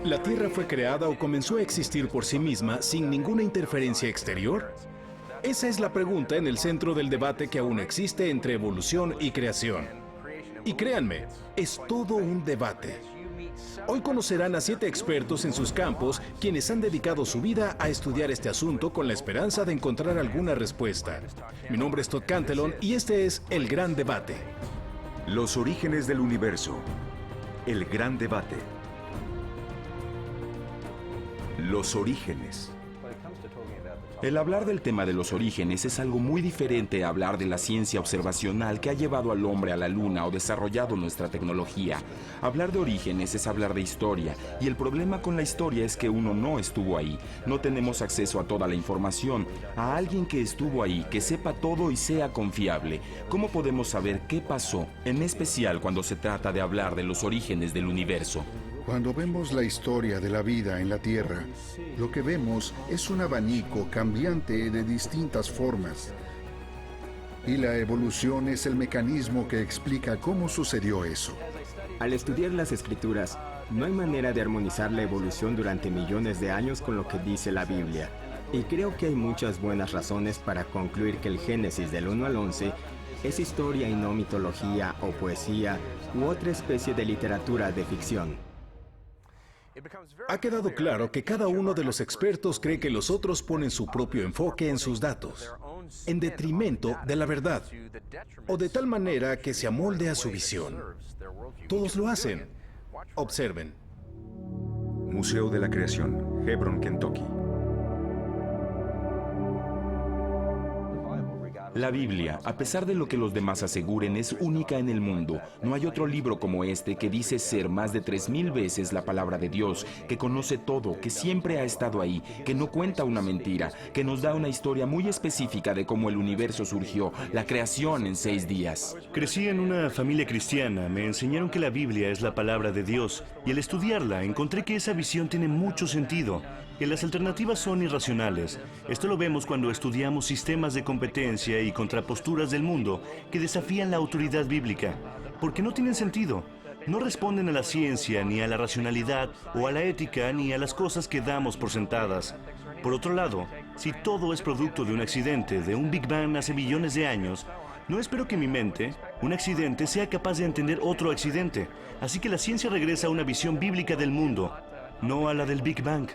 ¿La Tierra fue creada o comenzó a existir por sí misma sin ninguna interferencia exterior? Esa es la pregunta en el centro del debate que aún existe entre evolución y creación. Y créanme, es todo un debate. Hoy conocerán a 7 expertos en sus campos quienes han dedicado su vida a estudiar este asunto con la esperanza de encontrar alguna respuesta. Mi nombre es Todd Cantillon y este es El Gran Debate. Los orígenes del universo. El gran debate. Los orígenes. El hablar del tema de los orígenes es algo muy diferente a hablar de la ciencia observacional que ha llevado al hombre a la luna o desarrollado nuestra tecnología. Hablar de orígenes es hablar de historia, y el problema con la historia es que uno no estuvo ahí. No tenemos acceso a toda la información, a alguien que estuvo ahí, que sepa todo y sea confiable. ¿Cómo podemos saber qué pasó, en especial cuando se trata de hablar de los orígenes del universo? Cuando vemos la historia de la vida en la Tierra, lo que vemos es un abanico cambiante de distintas formas. Y la evolución es el mecanismo que explica cómo sucedió eso. Al estudiar las escrituras, no hay manera de armonizar la evolución durante millones de años con lo que dice la Biblia. Y creo que hay muchas buenas razones para concluir que el Génesis del 1 al 11 es historia y no mitología o poesía u otra especie de literatura de ficción. Ha quedado claro que cada uno de los expertos cree que los otros ponen su propio enfoque en sus datos, en detrimento de la verdad, o de tal manera que se amolde a su visión. Todos lo hacen. Observen. Museo de la Creación, Hebron, Kentucky. La Biblia, a pesar de lo que los demás aseguren, es única en el mundo. No hay otro libro como este que dice ser más de 3000 veces la palabra de Dios, que conoce todo, que siempre ha estado ahí, que no cuenta una mentira, que nos da una historia muy específica de cómo el universo surgió, la creación en 6 días. Crecí en una familia cristiana, me enseñaron que la Biblia es la palabra de Dios, y al estudiarla encontré que esa visión tiene mucho sentido, que las alternativas son irracionales. Esto lo vemos cuando estudiamos sistemas de competencia y contraposturas del mundo que desafían la autoridad bíblica, porque no tienen sentido. No responden a la ciencia, ni a la racionalidad, o a la ética, ni a las cosas que damos por sentadas. Por otro lado, si todo es producto de un accidente, de un Big Bang hace millones de años, no espero que mi mente, un accidente, sea capaz de entender otro accidente. Así que la ciencia regresa a una visión bíblica del mundo, no a la del Big Bang.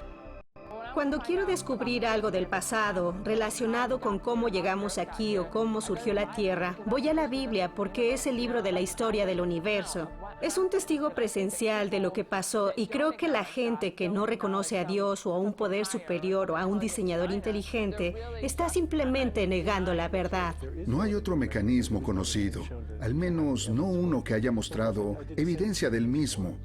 Cuando quiero descubrir algo del pasado relacionado con cómo llegamos aquí o cómo surgió la Tierra, voy a la Biblia porque es el libro de la historia del universo. Es un testigo presencial de lo que pasó y creo que la gente que no reconoce a Dios o a un poder superior o a un diseñador inteligente está simplemente negando la verdad. No hay otro mecanismo conocido, al menos no uno que haya mostrado evidencia del mismo.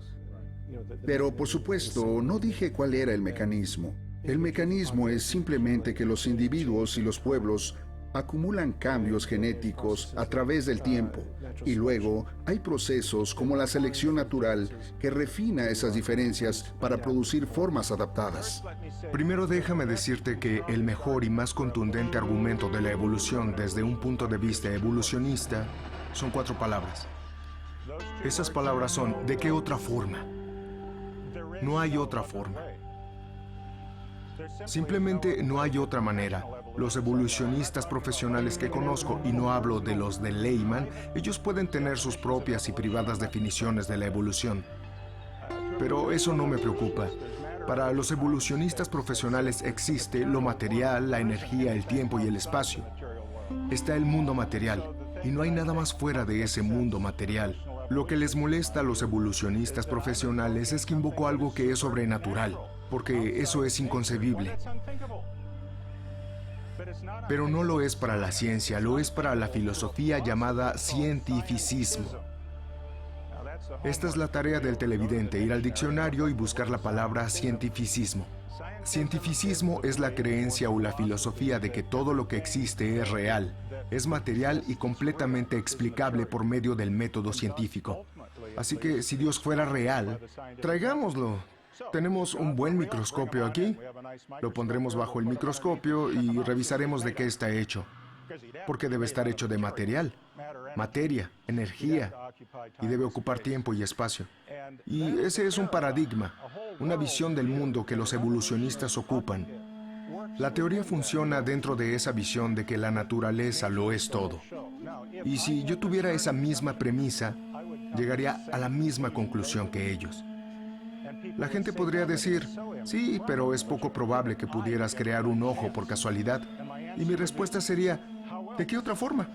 Pero, por supuesto, no dije cuál era el mecanismo. El mecanismo es simplemente que los individuos y los pueblos acumulan cambios genéticos a través del tiempo, y luego hay procesos como la selección natural que refina esas diferencias para producir formas adaptadas. Primero déjame decirte que el mejor y más contundente argumento de la evolución desde un punto de vista evolucionista son 4 palabras. Esas palabras son ¿de qué otra forma? No hay otra forma. Simplemente no hay otra manera. Los evolucionistas profesionales que conozco, y no hablo de los de Lehman, ellos pueden tener sus propias y privadas definiciones de la evolución. Pero eso no me preocupa. Para los evolucionistas profesionales existe lo material, la energía, el tiempo y el espacio. Está el mundo material, y no hay nada más fuera de ese mundo material. Lo que les molesta a los evolucionistas profesionales es que invoco algo que es sobrenatural, porque eso es inconcebible. Pero no lo es para la ciencia, lo es para la filosofía llamada cientificismo. Esta es la tarea del televidente, ir al diccionario y buscar la palabra cientificismo. Cientificismo es la creencia o la filosofía de que todo lo que existe es real, es material y completamente explicable por medio del método científico. Así que si Dios fuera real, traigámoslo. Tenemos un buen microscopio aquí. Lo pondremos bajo el microscopio y revisaremos de qué está hecho. Porque debe estar hecho de material, materia, energía, y debe ocupar tiempo y espacio. Y ese es un paradigma. una visión del mundo que los evolucionistas ocupan. La teoría funciona dentro de esa visión de que la naturaleza lo es todo. Y si yo tuviera esa misma premisa, llegaría a la misma conclusión que ellos. La gente podría decir, sí, pero es poco probable que pudieras crear un ojo por casualidad. Y mi respuesta sería, ¿de qué otra forma?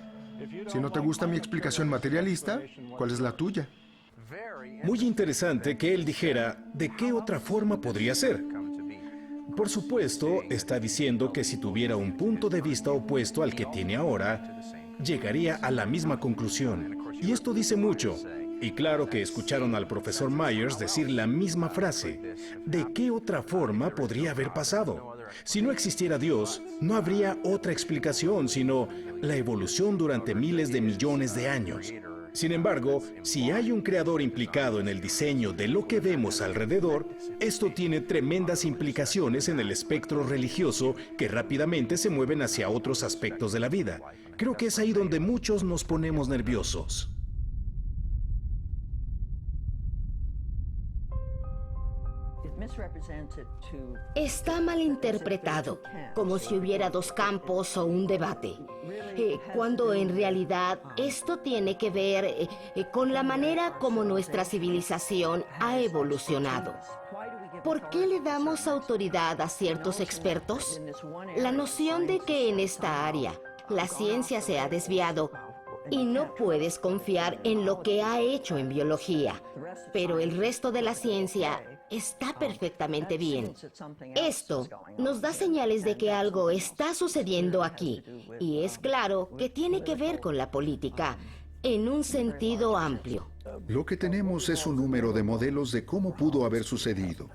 Si no te gusta mi explicación materialista, ¿cuál es la tuya? Muy interesante que él dijera, ¿de qué otra forma podría ser? Por supuesto, está diciendo que si tuviera un punto de vista opuesto al que tiene ahora, llegaría a la misma conclusión. Y esto dice mucho. Y claro que escucharon al profesor Myers decir la misma frase. ¿De qué otra forma podría haber pasado? Si no existiera Dios, no habría otra explicación, sino la evolución durante miles de millones de años. Sin embargo, si hay un creador implicado en el diseño de lo que vemos alrededor, esto tiene tremendas implicaciones en el espectro religioso que rápidamente se mueven hacia otros aspectos de la vida. Creo que es ahí donde muchos nos ponemos nerviosos. Está malinterpretado, como si hubiera dos campos o un debate, cuando en realidad esto tiene que ver con la manera como nuestra civilización ha evolucionado. ¿Por qué le damos autoridad a ciertos expertos? La noción de que en esta área la ciencia se ha desviado y no puedes confiar en lo que ha hecho en biología, pero el resto de la ciencia está perfectamente bien. Esto nos da señales de que algo está sucediendo aquí, y es claro que tiene que ver con la política, en un sentido amplio. Lo que tenemos es un número de modelos de cómo pudo haber sucedido,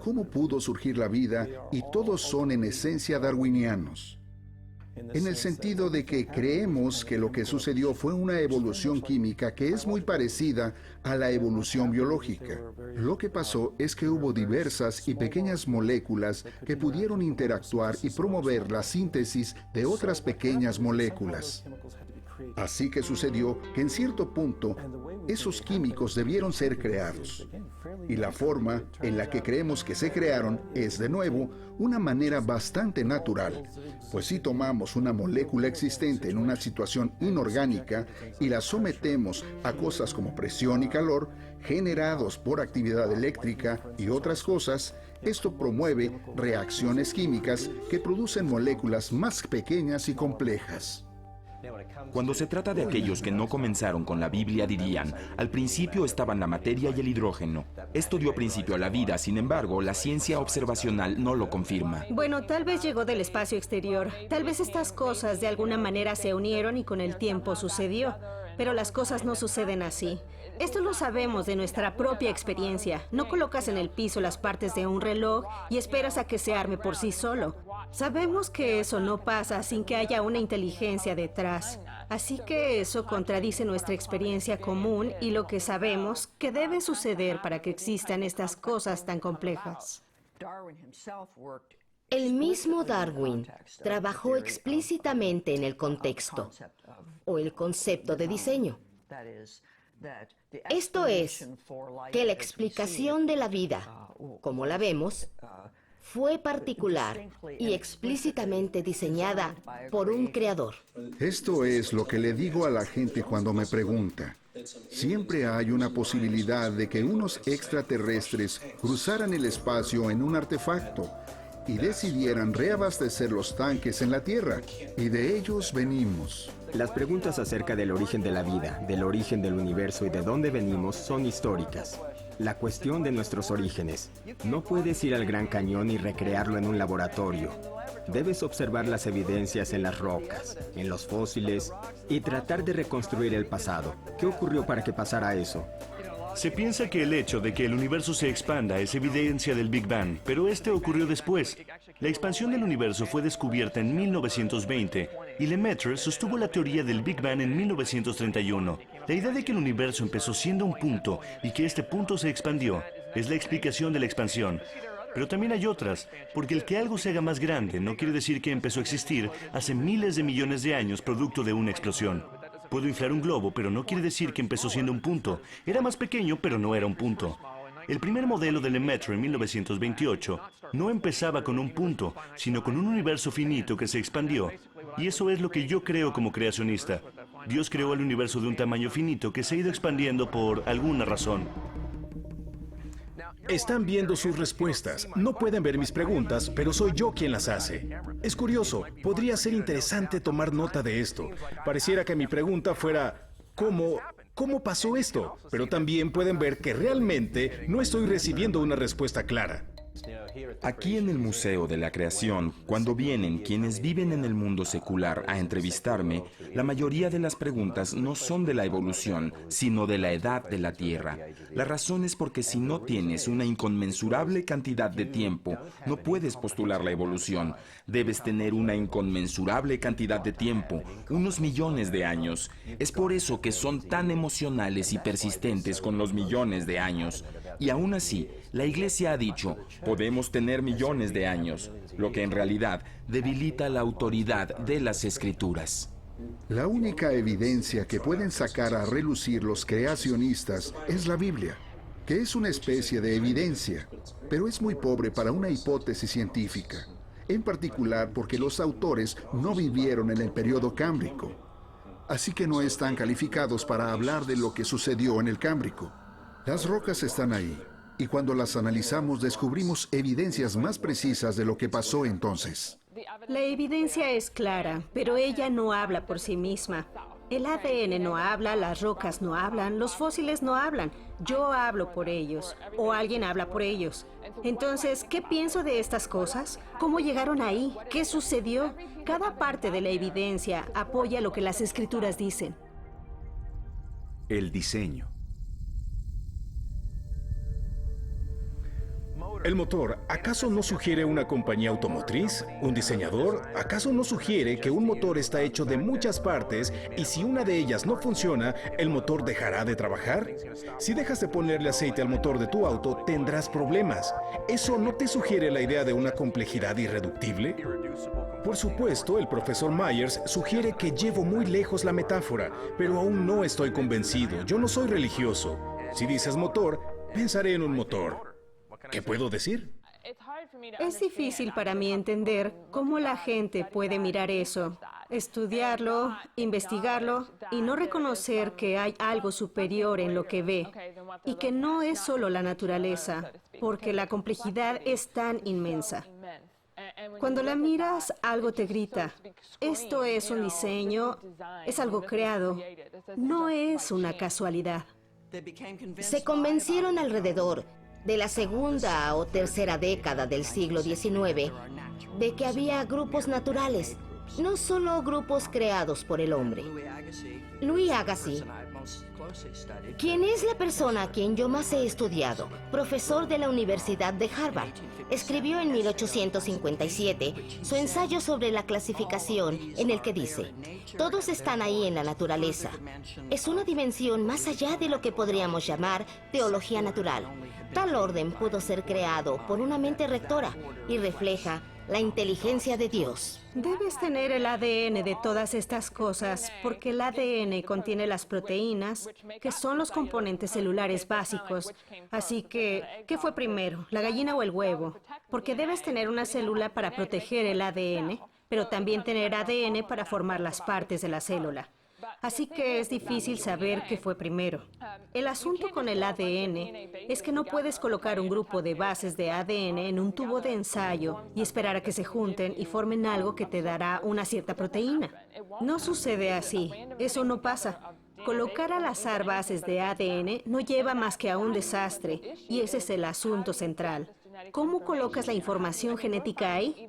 cómo pudo surgir la vida, y todos son en esencia darwinianos. En el sentido de que creemos que lo que sucedió fue una evolución química que es muy parecida a la evolución biológica. Lo que pasó es que hubo diversas y pequeñas moléculas que pudieron interactuar y promover la síntesis de otras pequeñas moléculas. Así que sucedió que en cierto punto esos químicos debieron ser creados. Y la forma en la que creemos que se crearon es, de nuevo, una manera bastante natural. Pues si tomamos una molécula existente en una situación inorgánica y la sometemos a cosas como presión y calor, generados por actividad eléctrica y otras cosas, esto promueve reacciones químicas que producen moléculas más pequeñas y complejas. Cuando se trata de aquellos que no comenzaron con la Biblia, dirían, al principio estaban la materia y el hidrógeno. Esto dio principio a la vida, sin embargo, la ciencia observacional no lo confirma. Bueno, tal vez llegó del espacio exterior. Tal vez estas cosas de alguna manera se unieron y con el tiempo sucedió. Pero las cosas no suceden así. Esto lo sabemos de nuestra propia experiencia. No colocas en el piso las partes de un reloj y esperas a que se arme por sí solo. Sabemos que eso no pasa sin que haya una inteligencia detrás. Así que eso contradice nuestra experiencia común y lo que sabemos que debe suceder para que existan estas cosas tan complejas. El mismo Darwin trabajó explícitamente en el contexto, o el concepto de diseño. Esto es, que la explicación de la vida, como la vemos, fue particular y explícitamente diseñada por un creador. Esto es lo que le digo a la gente cuando me pregunta. Siempre hay una posibilidad de que unos extraterrestres cruzaran el espacio en un artefacto y decidieran reabastecer los tanques en la Tierra, y de ellos venimos. Las preguntas acerca del origen de la vida, del origen del universo y de dónde venimos son históricas. La cuestión de nuestros orígenes. No puedes ir al Gran Cañón y recrearlo en un laboratorio. Debes observar las evidencias en las rocas, en los fósiles, y tratar de reconstruir el pasado. ¿Qué ocurrió para que pasara eso? Se piensa que el hecho de que el universo se expanda es evidencia del Big Bang, pero este ocurrió después. La expansión del universo fue descubierta en 1920 y Lemaitre sostuvo la teoría del Big Bang en 1931. La idea de que el universo empezó siendo un punto y que este punto se expandió es la explicación de la expansión. Pero también hay otras, porque el que algo se haga más grande no quiere decir que empezó a existir hace miles de millones de años producto de una explosión. Puedo inflar un globo, pero no quiere decir que empezó siendo un punto. Era más pequeño, pero no era un punto. El primer modelo del Lemaitre en 1928 no empezaba con un punto, sino con un universo finito que se expandió. Y eso es lo que yo creo como creacionista. Dios creó el universo de un tamaño finito que se ha ido expandiendo por alguna razón. Están viendo sus respuestas. No pueden ver mis preguntas, pero soy yo quien las hace. Es curioso, podría ser interesante tomar nota de esto. Pareciera que mi pregunta fuera, ¿cómo pasó esto? Pero también pueden ver que realmente no estoy recibiendo una respuesta clara. Aquí en el Museo de la Creación, cuando vienen quienes viven en el mundo secular a entrevistarme, la mayoría de las preguntas no son de la evolución, sino de la edad de la Tierra. La razón es porque si no tienes una inconmensurable cantidad de tiempo, no puedes postular la evolución. Debes tener una inconmensurable cantidad de tiempo, unos millones de años. Es por eso que son tan emocionales y persistentes con los millones de años. Y aún así, la Iglesia ha dicho, podemos tener millones de años, lo que en realidad debilita la autoridad de las Escrituras. La única evidencia que pueden sacar a relucir los creacionistas es la Biblia, que es una especie de evidencia, pero es muy pobre para una hipótesis científica, en particular porque los autores no vivieron en el periodo cámbrico, así que no están calificados para hablar de lo que sucedió en el Cámbrico. Las rocas están ahí, y cuando las analizamos descubrimos evidencias más precisas de lo que pasó entonces. La evidencia es clara, pero ella no habla por sí misma. El ADN no habla, las rocas no hablan, los fósiles no hablan. Yo hablo por ellos, o alguien habla por ellos. Entonces, ¿qué pienso de estas cosas? ¿Cómo llegaron ahí? ¿Qué sucedió? Cada parte de la evidencia apoya lo que las Escrituras dicen. El diseño. El motor, ¿acaso no sugiere una compañía automotriz? ¿Un diseñador? ¿Acaso no sugiere que un motor está hecho de muchas partes y si una de ellas no funciona, el motor dejará de trabajar? Si dejas de ponerle aceite al motor de tu auto, tendrás problemas. ¿Eso no te sugiere la idea de una complejidad irreductible? Por supuesto, el profesor Myers sugiere que llevo muy lejos la metáfora, pero aún no estoy convencido. Yo no soy religioso. Si dices motor, pensaré en un motor. ¿Qué puedo decir? Es difícil para mí entender cómo la gente puede mirar eso, estudiarlo, investigarlo y no reconocer que hay algo superior en lo que ve y que no es solo la naturaleza, porque la complejidad es tan inmensa. Cuando la miras, algo te grita. Esto es un diseño, es algo creado, no es una casualidad. Se convencieron alrededor de la segunda o tercera década del siglo XIX de que había grupos naturales, no solo grupos creados por el hombre. Louis Agassiz, quien es la persona a quien yo más he estudiado, profesor de la Universidad de Harvard, escribió en 1857 su ensayo sobre la clasificación en el que dice, todos están ahí en la naturaleza. Es una dimensión más allá de lo que podríamos llamar teología natural. Tal orden pudo ser creado por una mente rectora y refleja la inteligencia de Dios. Debes tener el ADN de todas estas cosas, porque el ADN contiene las proteínas, que son los componentes celulares básicos. Así que, ¿qué fue primero, la gallina o el huevo? Porque debes tener una célula para proteger el ADN, pero también tener ADN para formar las partes de la célula. Así que es difícil saber qué fue primero. El asunto con el ADN es que no puedes colocar un grupo de bases de ADN en un tubo de ensayo y esperar a que se junten y formen algo que te dará una cierta proteína. No sucede así. Eso no pasa. Colocar al azar bases de ADN no lleva más que a un desastre, y ese es el asunto central. ¿Cómo colocas la información genética ahí?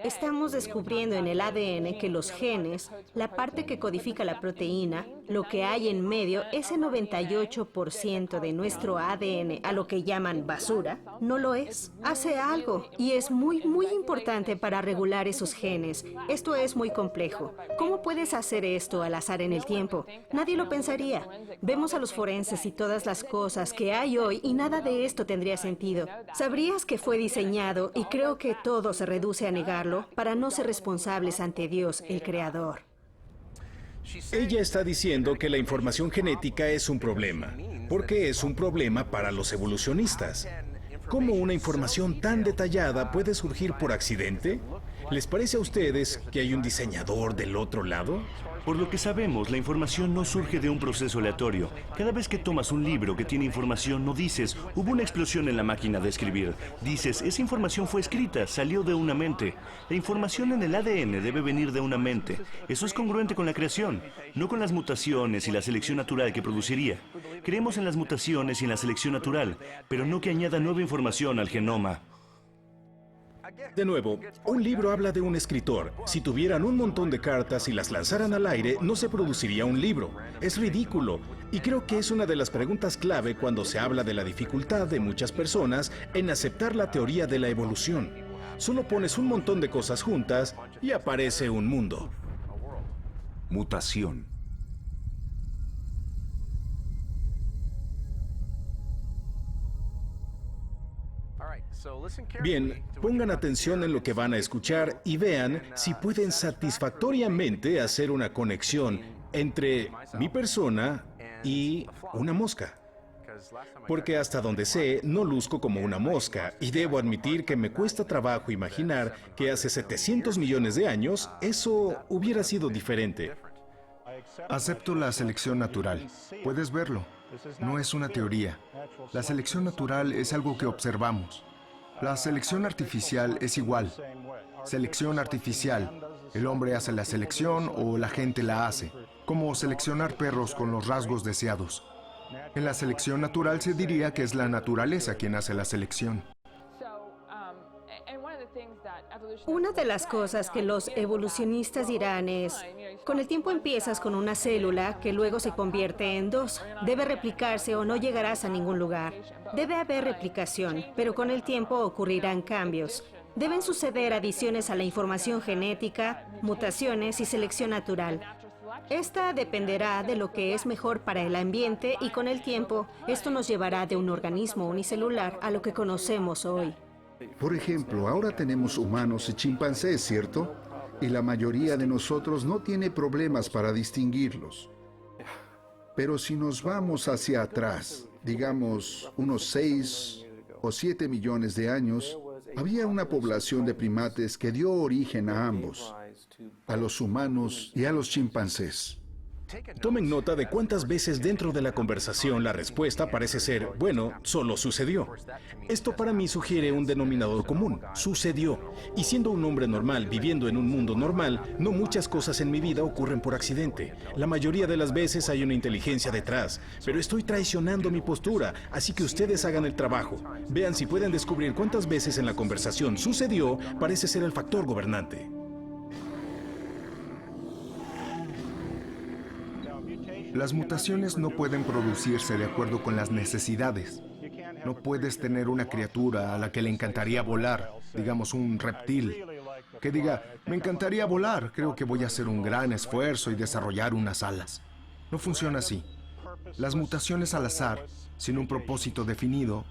Estamos descubriendo en el ADN que los genes, la parte que codifica la proteína, lo que hay en medio, ese 98% de nuestro ADN, a lo que llaman basura, no lo es. Hace algo y es muy importante para regular esos genes. Esto es muy complejo. ¿Cómo puedes hacer esto al azar en el tiempo? Nadie lo pensaría. Vemos a los forenses y todas las cosas que hay hoy y nada de esto tendría sentido. ¿Sabrías que fue diseñado, y creo que todo se reduce a negarlo, para no ser responsables ante Dios, el Creador? Ella está diciendo que la información genética es un problema, porque es un problema para los evolucionistas. ¿Cómo una información tan detallada puede surgir por accidente? ¿Les parece a ustedes que hay un diseñador del otro lado? Por lo que sabemos, la información no surge de un proceso aleatorio. Cada vez que tomas un libro que tiene información, no dices, hubo una explosión en la máquina de escribir. Dices, esa información fue escrita, salió de una mente. La información en el ADN debe venir de una mente. Eso es congruente con la creación, no con las mutaciones y la selección natural que produciría. Creemos en las mutaciones y en la selección natural, pero no que añada nueva información al genoma. De nuevo, un libro habla de un escritor. Si tuvieran un montón de cartas y las lanzaran al aire, no se produciría un libro. Es ridículo. Y creo que es una de las preguntas clave cuando se habla de la dificultad de muchas personas en aceptar la teoría de la evolución. Solo pones un montón de cosas juntas y aparece un mundo. Mutación. Bien, pongan atención en lo que van a escuchar y vean si pueden satisfactoriamente hacer una conexión entre mi persona y una mosca. Porque hasta donde sé, no luzco como una mosca, y debo admitir que me cuesta trabajo imaginar que hace 700 millones de años eso hubiera sido diferente. Acepto la selección natural. Puedes verlo. No es una teoría. La selección natural es algo que observamos. La selección artificial es igual. Selección artificial. El hombre hace la selección o la gente la hace. Como seleccionar perros con los rasgos deseados. En la selección natural se diría que es la naturaleza quien hace la selección. Una de las cosas que los evolucionistas dirán es, con el tiempo empiezas con una célula que luego se convierte en dos. Debe replicarse o no llegarás a ningún lugar. Debe haber replicación, pero con el tiempo ocurrirán cambios. Deben suceder adiciones a la información genética, mutaciones y selección natural. Esta dependerá de lo que es mejor para el ambiente y con el tiempo esto nos llevará de un organismo unicelular a lo que conocemos hoy. Por ejemplo, ahora tenemos humanos y chimpancés, ¿cierto? Y la mayoría de nosotros no tiene problemas para distinguirlos. Pero si nos vamos hacia atrás, digamos unos 6 o 7 millones de años, había una población de primates que dio origen a ambos, a los humanos y a los chimpancés. Tomen nota de cuántas veces dentro de la conversación la respuesta parece ser, bueno, solo sucedió. Esto para mí sugiere un denominador común, sucedió. Y siendo un hombre normal, viviendo en un mundo normal, no muchas cosas en mi vida ocurren por accidente. La mayoría de las veces hay una inteligencia detrás, pero estoy traicionando mi postura, así que ustedes hagan el trabajo. Vean si pueden descubrir cuántas veces en la conversación sucedió parece ser el factor gobernante. Las mutaciones no pueden producirse de acuerdo con las necesidades. No puedes tener una criatura a la que le encantaría volar, digamos un reptil, que diga, me encantaría volar, creo que voy a hacer un gran esfuerzo y desarrollar unas alas. No funciona así. Las mutaciones al azar, sin un propósito definido,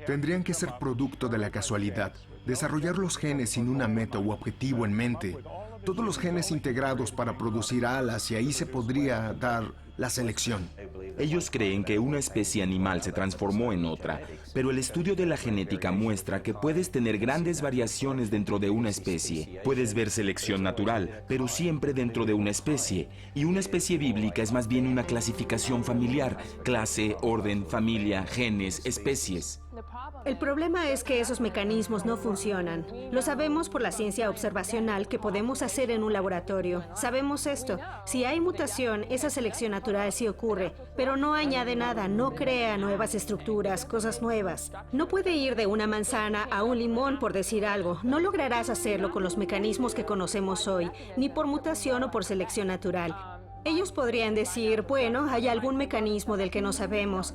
tendrían que ser producto de la casualidad. Desarrollar los genes sin una meta u objetivo en mente. Todos los genes integrados para producir alas y ahí se podría dar la selección. Ellos creen que una especie animal se transformó en otra, pero el estudio de la genética muestra que puedes tener grandes variaciones dentro de una especie. Puedes ver selección natural, pero siempre dentro de una especie. Y una especie bíblica es más bien una clasificación familiar, clase, orden, familia, genes, especies. El problema es que esos mecanismos no funcionan. Lo sabemos por la ciencia observacional que podemos hacer en un laboratorio. Sabemos esto. Si hay mutación, esa selección natural sí ocurre, pero no añade nada, no crea nuevas estructuras, cosas nuevas. No puede ir de una manzana a un limón, por decir algo. No lograrás hacerlo con los mecanismos que conocemos hoy, ni por mutación o por selección natural. Ellos podrían decir, bueno, hay algún mecanismo del que no sabemos.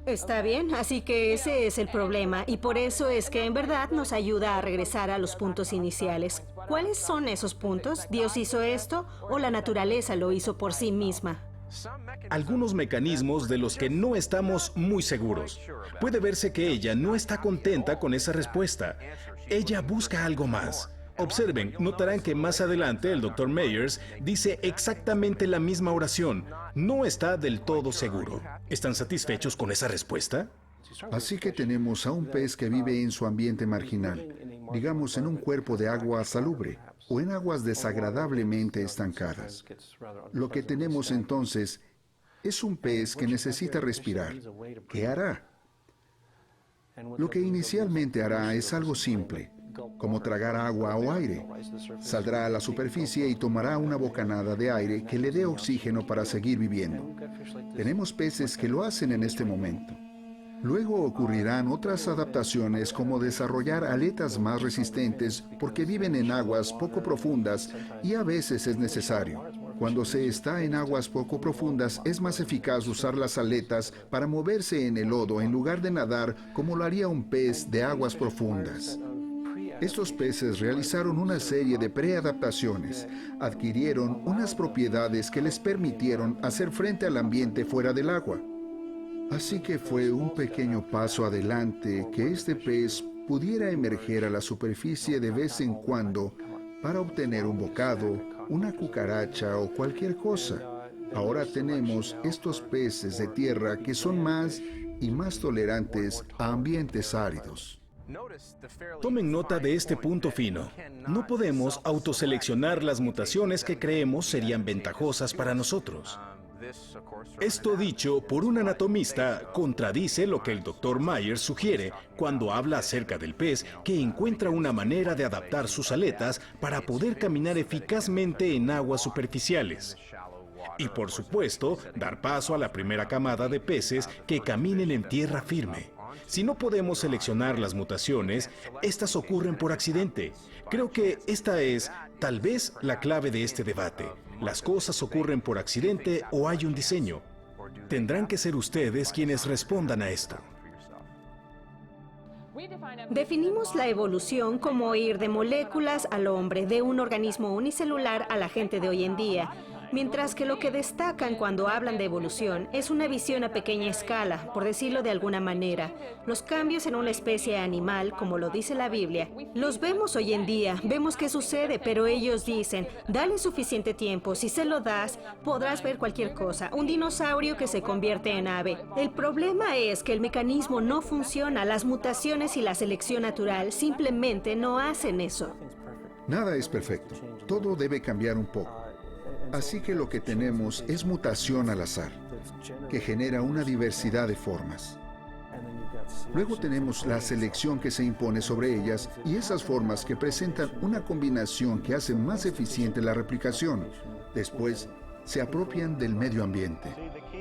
Está bien, así que ese es el problema y por eso es que en verdad nos ayuda a regresar a los puntos iniciales. ¿Cuáles son esos puntos? ¿Dios hizo esto o la naturaleza lo hizo por sí misma? Algunos mecanismos de los que no estamos muy seguros. Puede verse que ella no está contenta con esa respuesta. Ella busca algo más. Observen, notarán que más adelante el Dr. Myers dice exactamente la misma oración. No está del todo seguro. ¿Están satisfechos con esa respuesta? Así que tenemos a un pez que vive en su ambiente marginal, digamos en un cuerpo de agua salubre o en aguas desagradablemente estancadas. Lo que tenemos entonces es un pez que necesita respirar. ¿Qué hará? Lo que inicialmente hará es algo simple, como tragar agua o aire. Saldrá a la superficie y tomará una bocanada de aire que le dé oxígeno para seguir viviendo. Tenemos peces que lo hacen en este momento. Luego ocurrirán otras adaptaciones como desarrollar aletas más resistentes porque viven en aguas poco profundas y a veces es necesario. Cuando se está en aguas poco profundas es más eficaz usar las aletas para moverse en el lodo en lugar de nadar como lo haría un pez de aguas profundas. Estos peces realizaron una serie de preadaptaciones, adquirieron unas propiedades que les permitieron hacer frente al ambiente fuera del agua. Así que fue un pequeño paso adelante que este pez pudiera emerger a la superficie de vez en cuando para obtener un bocado, una cucaracha o cualquier cosa. Ahora tenemos estos peces de tierra que son más y más tolerantes a ambientes áridos. Tomen nota de este punto fino. No podemos autoseleccionar las mutaciones que creemos serían ventajosas para nosotros. Esto dicho por un anatomista contradice lo que el Dr. Myers sugiere cuando habla acerca del pez que encuentra una manera de adaptar sus aletas para poder caminar eficazmente en aguas superficiales. Y por supuesto, dar paso a la primera camada de peces que caminen en tierra firme. Si no podemos seleccionar las mutaciones, estas ocurren por accidente. Creo que esta es, tal vez, la clave de este debate. Las cosas ocurren por accidente o hay un diseño. Tendrán que ser ustedes quienes respondan a esto. Definimos la evolución como ir de moléculas al hombre, de un organismo unicelular a la gente de hoy en día. Mientras que lo que destacan cuando hablan de evolución es una visión a pequeña escala, por decirlo de alguna manera. Los cambios en una especie animal, como lo dice la Biblia, los vemos hoy en día, vemos qué sucede, pero ellos dicen, dale suficiente tiempo, si se lo das, podrás ver cualquier cosa, un dinosaurio que se convierte en ave. El problema es que el mecanismo no funciona, las mutaciones y la selección natural simplemente no hacen eso. Nada es perfecto, todo debe cambiar un poco. Así que lo que tenemos es mutación al azar, que genera una diversidad de formas. Luego tenemos la selección que se impone sobre ellas y esas formas que presentan una combinación que hace más eficiente la replicación. Después, se apropian del medio ambiente.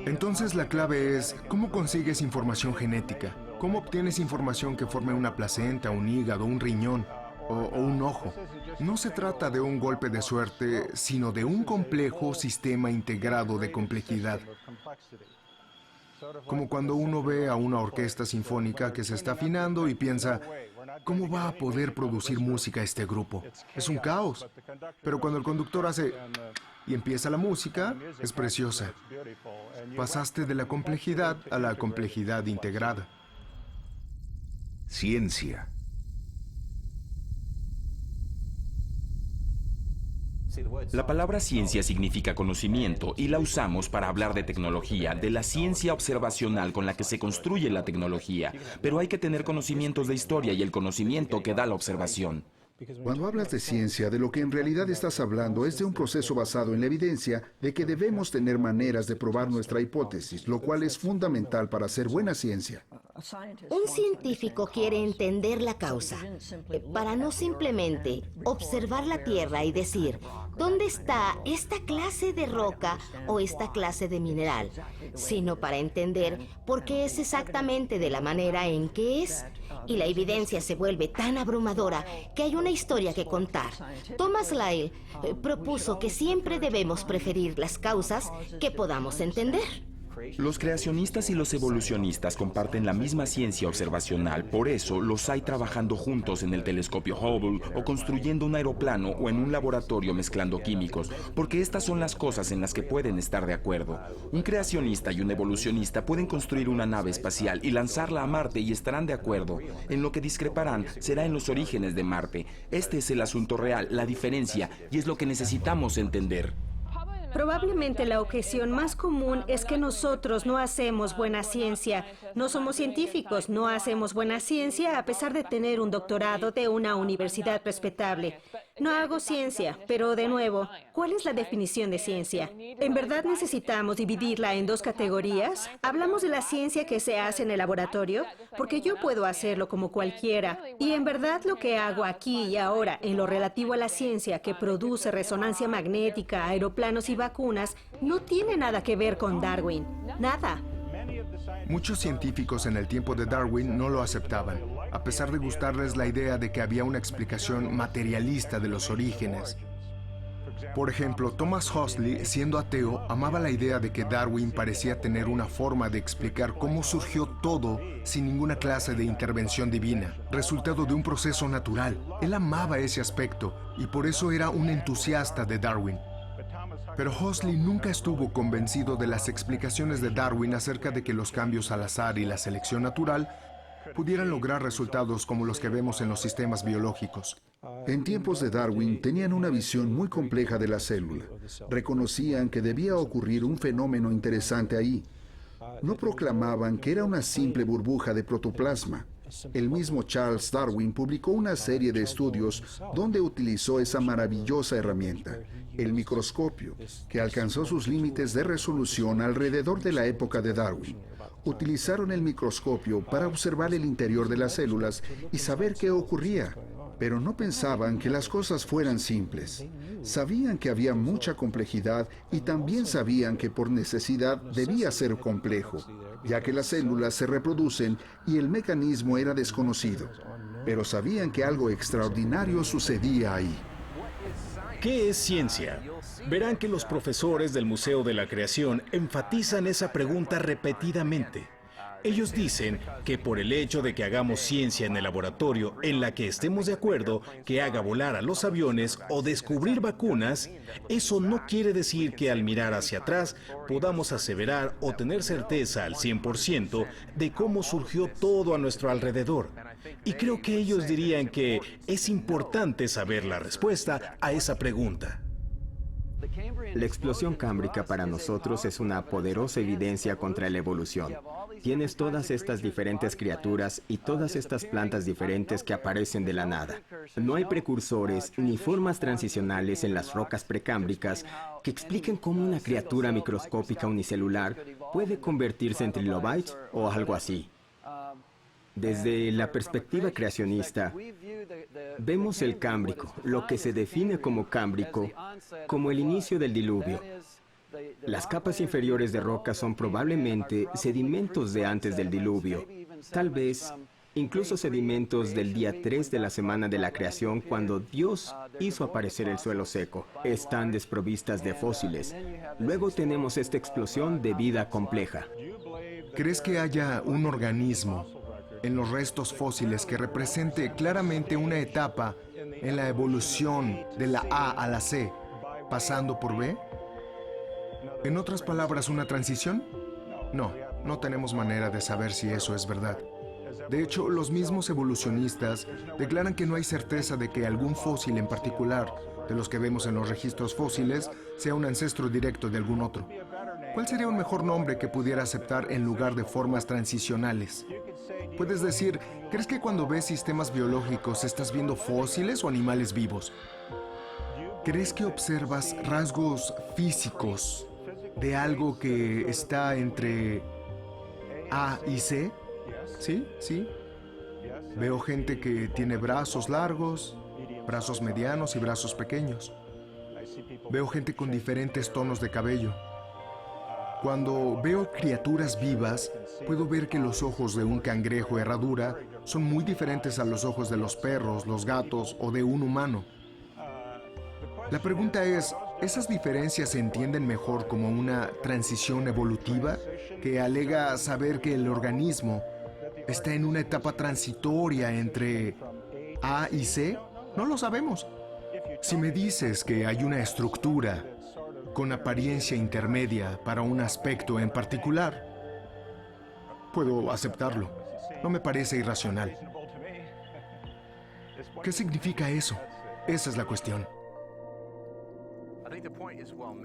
Entonces la clave es, ¿cómo consigues información genética? ¿Cómo obtienes información que forme una placenta, un hígado, un riñón o un ojo? No se trata de un golpe de suerte, sino de un complejo sistema integrado de complejidad. Como cuando uno ve a una orquesta sinfónica que se está afinando y piensa, ¿cómo va a poder producir música este grupo? Es un caos. Pero cuando el conductor hace y empieza la música, es preciosa. Pasaste de la complejidad a la complejidad integrada. Ciencia. La palabra ciencia significa conocimiento y la usamos para hablar de tecnología, de la ciencia observacional con la que se construye la tecnología. Pero hay que tener conocimientos de historia y el conocimiento que da la observación. Cuando hablas de ciencia, de lo que en realidad estás hablando es de un proceso basado en la evidencia de que debemos tener maneras de probar nuestra hipótesis, lo cual es fundamental para hacer buena ciencia. Un científico quiere entender la causa, para no simplemente observar la Tierra y decir, ¿dónde está esta clase de roca o esta clase de mineral? Sino para entender por qué es exactamente de la manera en que es. Y la evidencia se vuelve tan abrumadora que hay una historia que contar. Thomas Lyell propuso que siempre debemos preferir las causas que podamos entender. Los creacionistas y los evolucionistas comparten la misma ciencia observacional, por eso los hay trabajando juntos en el telescopio Hubble o construyendo un aeroplano o en un laboratorio mezclando químicos, porque estas son las cosas en las que pueden estar de acuerdo. Un creacionista y un evolucionista pueden construir una nave espacial y lanzarla a Marte y estarán de acuerdo. En lo que discreparán será en los orígenes de Marte. Este es el asunto real, la diferencia, y es lo que necesitamos entender. Probablemente la objeción más común es que nosotros no hacemos buena ciencia. No somos científicos, no hacemos buena ciencia a pesar de tener un doctorado de una universidad respetable. No hago ciencia, pero de nuevo, ¿cuál es la definición de ciencia? ¿En verdad necesitamos dividirla en dos categorías? ¿Hablamos de la ciencia que se hace en el laboratorio? Porque yo puedo hacerlo como cualquiera. Y en verdad lo que hago aquí y ahora en lo relativo a la ciencia que produce resonancia magnética, aeroplanos y vacunas, no tiene nada que ver con Darwin. Nada. Muchos científicos en el tiempo de Darwin no lo aceptaban, a pesar de gustarles la idea de que había una explicación materialista de los orígenes. Por ejemplo, Thomas Huxley, siendo ateo, amaba la idea de que Darwin parecía tener una forma de explicar cómo surgió todo sin ninguna clase de intervención divina, resultado de un proceso natural. Él amaba ese aspecto y por eso era un entusiasta de Darwin. Pero Huxley nunca estuvo convencido de las explicaciones de Darwin acerca de que los cambios al azar y la selección natural pudieran lograr resultados como los que vemos en los sistemas biológicos. En tiempos de Darwin tenían una visión muy compleja de la célula. Reconocían que debía ocurrir un fenómeno interesante ahí. No proclamaban que era una simple burbuja de protoplasma. El mismo Charles Darwin publicó una serie de estudios donde utilizó esa maravillosa herramienta, el microscopio, que alcanzó sus límites de resolución alrededor de la época de Darwin. Utilizaron el microscopio para observar el interior de las células y saber qué ocurría, pero no pensaban que las cosas fueran simples. Sabían que había mucha complejidad y también sabían que por necesidad debía ser complejo, ya que las células se reproducen y el mecanismo era desconocido. Pero sabían que algo extraordinario sucedía ahí. ¿Qué es ciencia? Verán que los profesores del Museo de la Creación enfatizan esa pregunta repetidamente. Ellos dicen que por el hecho de que hagamos ciencia en el laboratorio en la que estemos de acuerdo que haga volar a los aviones o descubrir vacunas, eso no quiere decir que al mirar hacia atrás podamos aseverar o tener certeza al 100% de cómo surgió todo a nuestro alrededor. Y creo que ellos dirían que es importante saber la respuesta a esa pregunta. La explosión cámbrica para nosotros es una poderosa evidencia contra la evolución. Tienes todas estas diferentes criaturas y todas estas plantas diferentes que aparecen de la nada. No hay precursores ni formas transicionales en las rocas precámbricas que expliquen cómo una criatura microscópica unicelular puede convertirse en trilobites o algo así. Desde la perspectiva creacionista, vemos el cámbrico, lo que se define como cámbrico, como el inicio del diluvio. Las capas inferiores de roca son probablemente sedimentos de antes del diluvio, tal vez incluso sedimentos del día 3 de la semana de la creación cuando Dios hizo aparecer el suelo seco. Están desprovistas de fósiles. Luego tenemos esta explosión de vida compleja. ¿Crees que haya un organismo en los restos fósiles que represente claramente una etapa en la evolución de la A a la C, pasando por B? En otras palabras, ¿una transición? No tenemos manera de saber si eso es verdad. De hecho, los mismos evolucionistas declaran que no hay certeza de que algún fósil en particular, de los que vemos en los registros fósiles, sea un ancestro directo de algún otro. ¿Cuál sería un mejor nombre que pudiera aceptar en lugar de formas transicionales? Puedes decir, ¿crees que cuando ves sistemas biológicos estás viendo fósiles o animales vivos? ¿Crees que observas rasgos físicos de algo que está entre A y C? Sí. Veo gente que tiene brazos largos, brazos medianos y brazos pequeños. Veo gente con diferentes tonos de cabello. Cuando veo criaturas vivas, puedo ver que los ojos de un cangrejo herradura son muy diferentes a los ojos de los perros, los gatos o de un humano. La pregunta es ¿Esas diferencias se entienden mejor como una transición evolutiva que alega saber que el organismo está en una etapa transitoria entre A y C? No lo sabemos. Si me dices que hay una estructura con apariencia intermedia para un aspecto en particular, puedo aceptarlo. No me parece irracional. ¿Qué significa eso? Esa es la cuestión.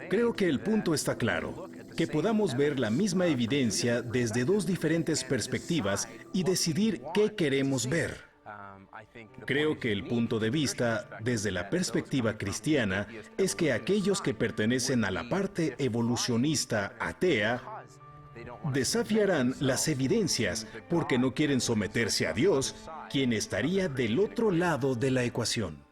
Creo que el punto está claro, que podamos ver la misma evidencia desde dos diferentes perspectivas y decidir qué queremos ver. Creo que el punto de vista desde la perspectiva cristiana es que aquellos que pertenecen a la parte evolucionista atea desafiarán las evidencias porque no quieren someterse a Dios, quien estaría del otro lado de la ecuación.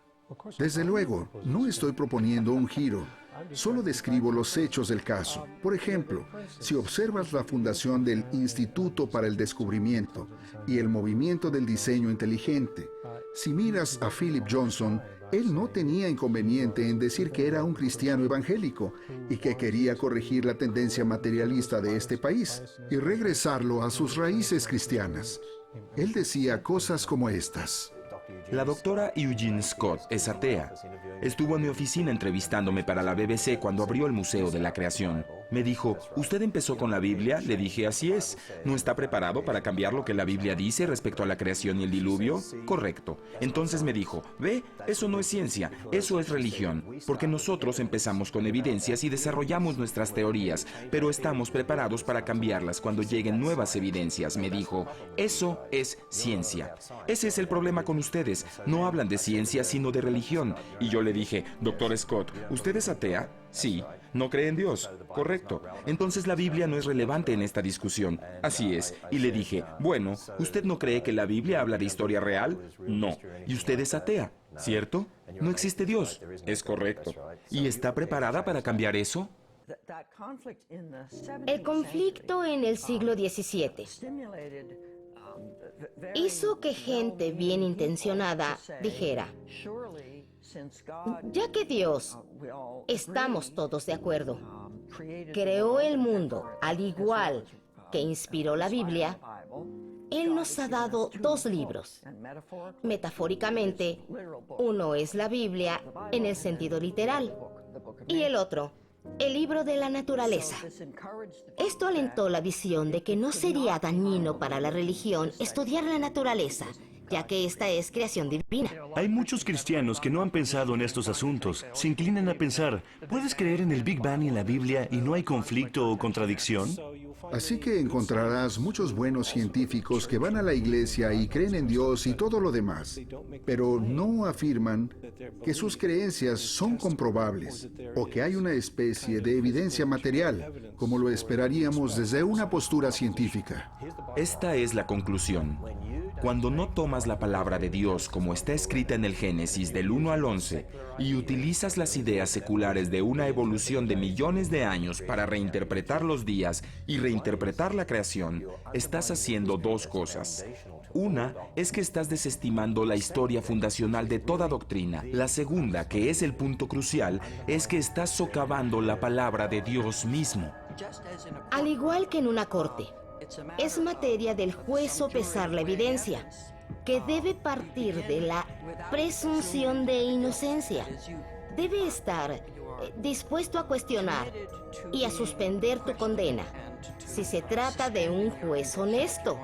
Desde luego, no estoy proponiendo un giro. Solo describo los hechos del caso. Por ejemplo, si observas la fundación del Instituto para el Descubrimiento y el movimiento del diseño inteligente, si miras a Philip Johnson, él no tenía inconveniente en decir que era un cristiano evangélico y que quería corregir la tendencia materialista de este país y regresarlo a sus raíces cristianas. Él decía cosas como estas. La doctora Eugene Scott es atea. Estuvo en mi oficina entrevistándome para la BBC cuando abrió el Museo de la Creación. Me dijo, ¿usted empezó con la Biblia? Le dije, así es. ¿No está preparado para cambiar lo que la Biblia dice respecto a la creación y el diluvio? Correcto. Entonces me dijo, ve, eso no es ciencia, eso es religión. Porque nosotros empezamos con evidencias y desarrollamos nuestras teorías, pero estamos preparados para cambiarlas cuando lleguen nuevas evidencias. Me dijo, eso es ciencia. Ese es el problema con ustedes. No hablan de ciencia, sino de religión. Y yo le dije, doctor Scott, ¿usted es atea? Sí. ¿No cree en Dios? Correcto. Entonces la Biblia no es relevante en esta discusión. Así es. Y le dije, bueno, ¿usted no cree que la Biblia habla de historia real? No. ¿Y usted es atea? ¿Cierto? No existe Dios. Es correcto. ¿Y está preparada para cambiar eso? El conflicto en el siglo XVII hizo que gente bien intencionada dijera, ya que Dios, estamos todos de acuerdo, creó el mundo al igual que inspiró la Biblia, Él nos ha dado dos libros. Metafóricamente, uno es la Biblia en el sentido literal y el otro, el libro de la naturaleza. Esto alentó la visión de que no sería dañino para la religión estudiar la naturaleza, ya que esta es creación divina. Hay muchos cristianos que no han pensado en estos asuntos. Se inclinan a pensar, ¿puedes creer en el Big Bang y en la Biblia y no hay conflicto o contradicción? Así que encontrarás muchos buenos científicos que van a la iglesia y creen en Dios y todo lo demás, pero no afirman que sus creencias son comprobables o que hay una especie de evidencia material, como lo esperaríamos desde una postura científica. Esta es la conclusión. Cuando no tomas la palabra de Dios como está escrita en el Génesis del 1 al 11 y utilizas las ideas seculares de una evolución de millones de años para reinterpretar los días y reinterpretar la creación, estás haciendo dos cosas. Una es que estás desestimando la historia fundacional de toda doctrina. La segunda, que es el punto crucial, es que estás socavando la palabra de Dios mismo. Al igual que en una corte, es materia del juez sopesar la evidencia, que debe partir de la presunción de inocencia. Debe estar dispuesto a cuestionar y a suspender tu condena, si se trata de un juez honesto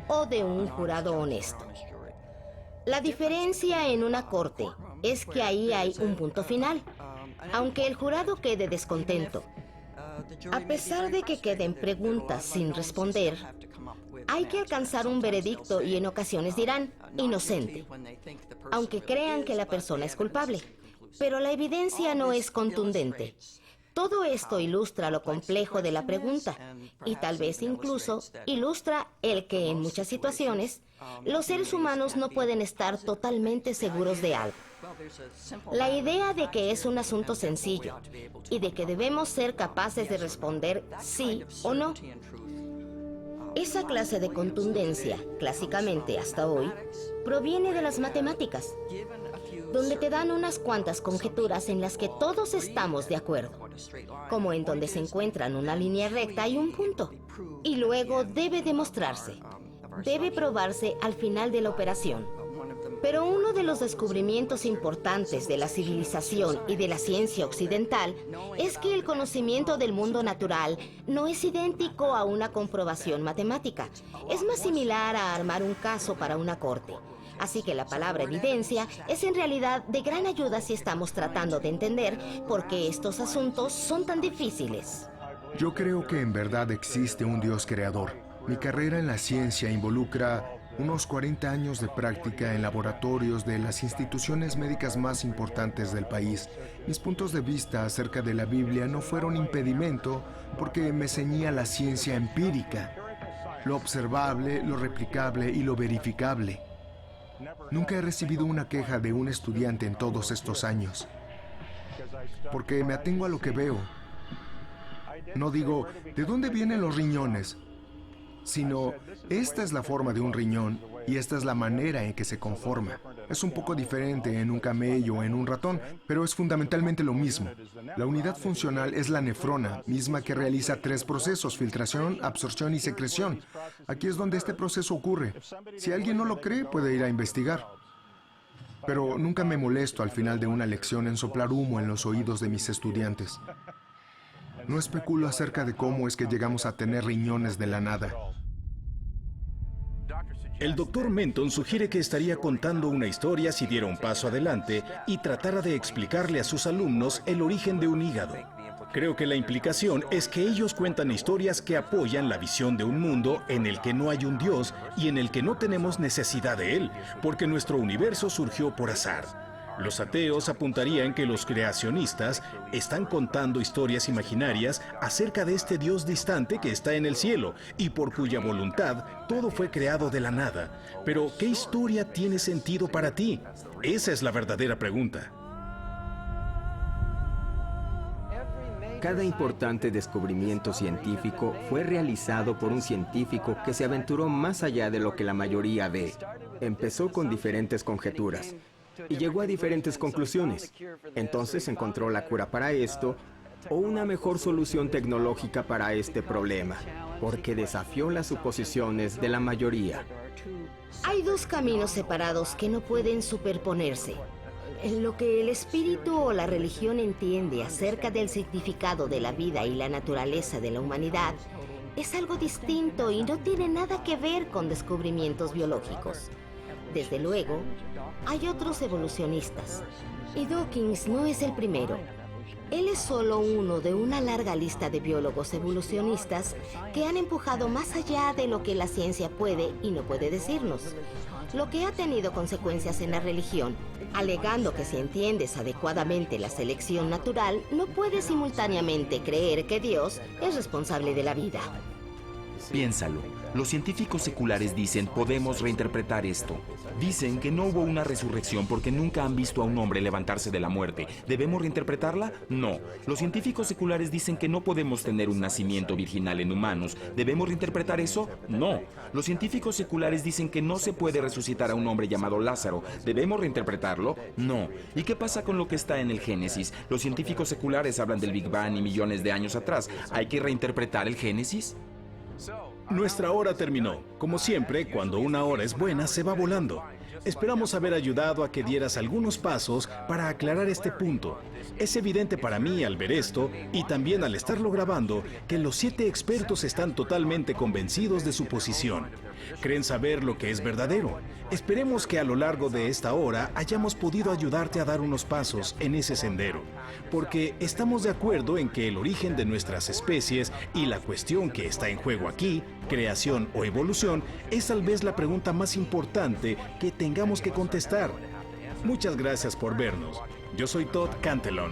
o de un jurado honesto. La diferencia en una corte es que ahí hay un punto final, aunque el jurado quede descontento. A pesar de que queden preguntas sin responder, hay que alcanzar un veredicto y en ocasiones dirán inocente, aunque crean que la persona es culpable. Pero la evidencia no es contundente. Todo esto ilustra lo complejo de la pregunta y tal vez incluso ilustra el que en muchas situaciones los seres humanos no pueden estar totalmente seguros de algo. La idea de que es un asunto sencillo y de que debemos ser capaces de responder sí o no. Esa clase de contundencia, clásicamente hasta hoy, proviene de las matemáticas. donde te dan unas cuantas conjeturas en las que todos estamos de acuerdo, como en donde se encuentran una línea recta y un punto. Y luego debe demostrarse, debe probarse al final de la operación. Pero uno de los descubrimientos importantes de la civilización y de la ciencia occidental es que el conocimiento del mundo natural no es idéntico a una comprobación matemática. Es más similar a armar un caso para una corte. Así que la palabra evidencia es en realidad de gran ayuda si estamos tratando de entender por qué estos asuntos son tan difíciles. Yo creo que en verdad existe un Dios creador. Mi carrera en la ciencia involucra unos 40 años de práctica en laboratorios de las instituciones médicas más importantes del país. Mis puntos de vista acerca de la Biblia no fueron impedimento porque me ceñía la ciencia empírica, lo observable, lo replicable y lo verificable. Nunca he recibido una queja de un estudiante en todos estos años, porque me atengo a lo que veo. No digo, ¿de dónde vienen los riñones?, sino, esta es la forma de un riñón y esta es la manera en que se conforma. Es un poco diferente en un camello o en un ratón, pero es fundamentalmente lo mismo. La unidad funcional es la nefrona, misma que realiza 3 procesos: filtración, absorción y secreción. Aquí es donde este proceso ocurre. Si alguien no lo cree, puede ir a investigar. Pero nunca me molesto al final de una lección en soplar humo en los oídos de mis estudiantes. No especulo acerca de cómo es que llegamos a tener riñones de la nada. El Dr. Menton sugiere que estaría contando una historia si diera un paso adelante y tratara de explicarle a sus alumnos el origen de un hígado. Creo que la implicación es que ellos cuentan historias que apoyan la visión de un mundo en el que no hay un Dios y en el que no tenemos necesidad de él, porque nuestro universo surgió por azar. Los ateos apuntarían que los creacionistas están contando historias imaginarias acerca de este Dios distante que está en el cielo y por cuya voluntad todo fue creado de la nada. Pero, ¿qué historia tiene sentido para ti? Esa es la verdadera pregunta. Cada importante descubrimiento científico fue realizado por un científico que se aventuró más allá de lo que la mayoría ve. Empezó con diferentes conjeturas y llegó a diferentes conclusiones. Entonces encontró la cura para esto o una mejor solución tecnológica para este problema, porque desafió las suposiciones de la mayoría. Hay 2 caminos separados que no pueden superponerse. Lo que el espíritu o la religión entiende acerca del significado de la vida y la naturaleza de la humanidad es algo distinto y no tiene nada que ver con descubrimientos biológicos. Desde luego, hay otros evolucionistas, y Dawkins no es el primero. Él es solo uno de una larga lista de biólogos evolucionistas que han empujado más allá de lo que la ciencia puede y no puede decirnos, lo que ha tenido consecuencias en la religión, alegando que si entiendes adecuadamente la selección natural, no puedes simultáneamente creer que Dios es responsable de la vida. Piénsalo. Los científicos seculares dicen, podemos reinterpretar esto. Dicen que no hubo una resurrección porque nunca han visto a un hombre levantarse de la muerte. ¿Debemos reinterpretarla? No. Los científicos seculares dicen que no podemos tener un nacimiento virginal en humanos. ¿Debemos reinterpretar eso? No. Los científicos seculares dicen que no se puede resucitar a un hombre llamado Lázaro. ¿Debemos reinterpretarlo? No. ¿Y qué pasa con lo que está en el Génesis? Los científicos seculares hablan del Big Bang y millones de años atrás. ¿Hay que reinterpretar el Génesis? Nuestra hora terminó. Como siempre, cuando una hora es buena, se va volando. Esperamos haber ayudado a que dieras algunos pasos para aclarar este punto. Es evidente para mí al ver esto, y también al estarlo grabando, que los 7 expertos están totalmente convencidos de su posición. Creen saber lo que es verdadero. Esperemos que a lo largo de esta hora hayamos podido ayudarte a dar unos pasos en ese sendero, porque estamos de acuerdo en que el origen de nuestras especies y la cuestión que está en juego aquí, creación o evolución, es tal vez la pregunta más importante que tengamos que contestar. Muchas gracias por vernos. Yo soy Todd Cantillon.